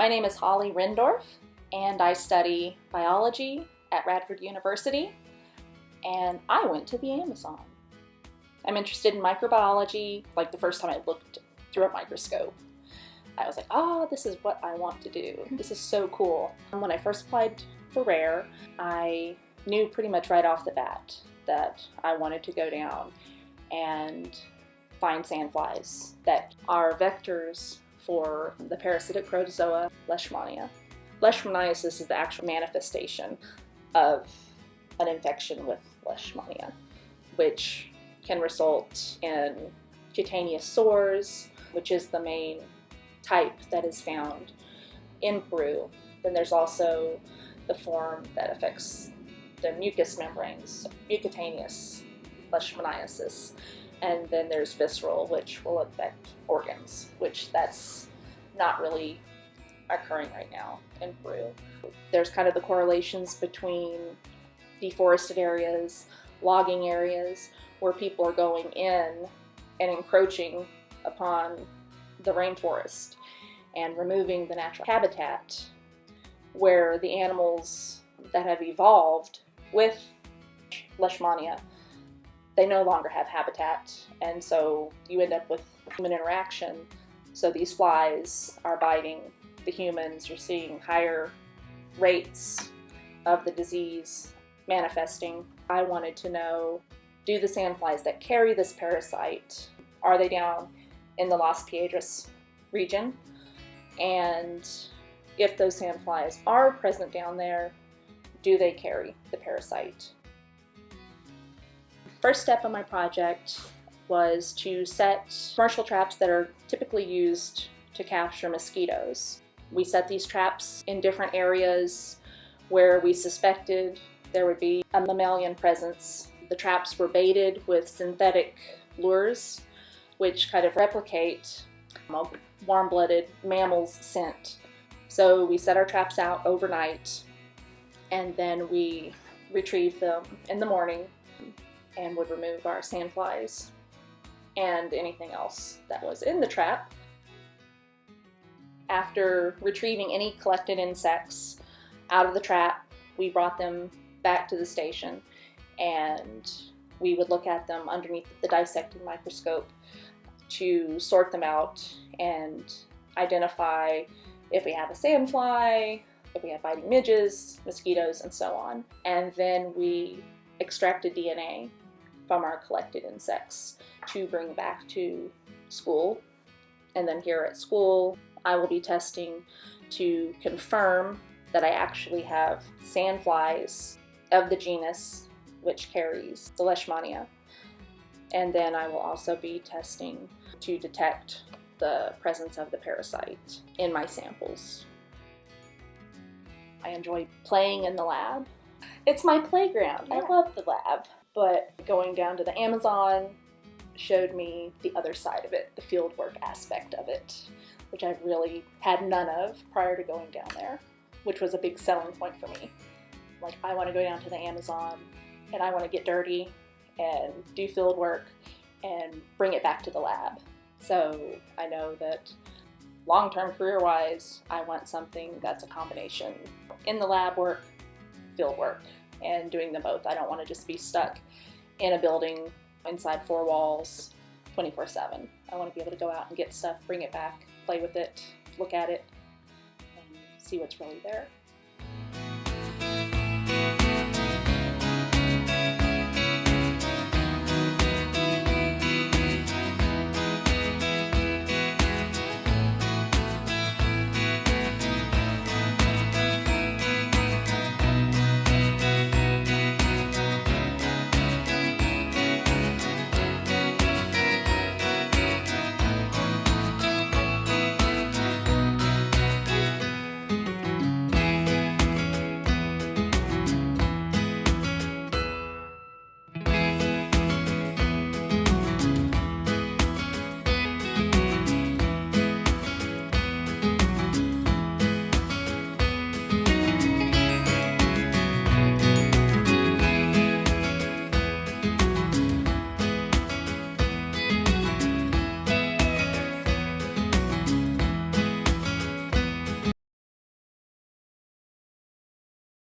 My name is Holly Rendorf, and I study biology at Radford University, and I went to the Amazon. I'm interested in microbiology. Like the first time I looked through a microscope, I was like, oh, this is what I want to do. This is so cool. When I first applied for RARE, I knew pretty much right off the bat that I wanted to go down and find sandflies that are vectors for the parasitic protozoa Leishmania. Leishmaniasis is the actual manifestation of an infection with Leishmania, which can result in cutaneous sores, which is the main type that is found in Peru. Then there's also the form that affects the mucous membranes, mucocutaneous Leishmaniasis. And then there's visceral, which will affect organs, which that's not really occurring right now in Peru. There's kind of the correlations between deforested areas, logging areas, where people are going in and encroaching upon the rainforest and removing the natural habitat where the animals that have evolved with Leishmania, they no longer have habitat, and so you end up with human interaction. So these flies are biting the humans. You're seeing higher rates of the disease manifesting. I wanted to know, do the sandflies that carry this parasite, are they down in the Las Piedras region? And if those sandflies are present down there, do they carry the parasite? First step of my project was to set commercial traps that are typically used to capture mosquitoes. We set these traps in different areas where we suspected there would be a mammalian presence. The traps were baited with synthetic lures, which kind of replicate a warm-blooded mammal's scent. So we set our traps out overnight, and then we retrieved them in the morning and would remove our sandflies and anything else that was in the trap. After retrieving any collected insects out of the trap, we brought them back to the station, and we would look at them underneath the dissecting microscope to sort them out and identify if we have a sandfly, if we have biting midges, mosquitoes, and so on. And then we extracted DNA from our collected insects to bring back to school. And then here at school, I will be testing to confirm that I actually have sandflies of the genus which carries the Leishmania. And then I will also be testing to detect the presence of the parasite in my samples. I enjoy playing in the lab. It's my playground. Yeah. I love the lab. But going down to the Amazon showed me the other side of it, the fieldwork aspect of it, which I really had none of prior to going down there, which was a big selling point for me. Like, I want to go down to the Amazon and I want to get dirty and do field work and bring it back to the lab. So I know that long-term career-wise, I want something that's a combination in the lab work, field work, and doing them both. I don't want to just be stuck in a building inside four walls 24/7. I want to be able to go out and get stuff, bring it back, play with it, look at it, and see what's really there.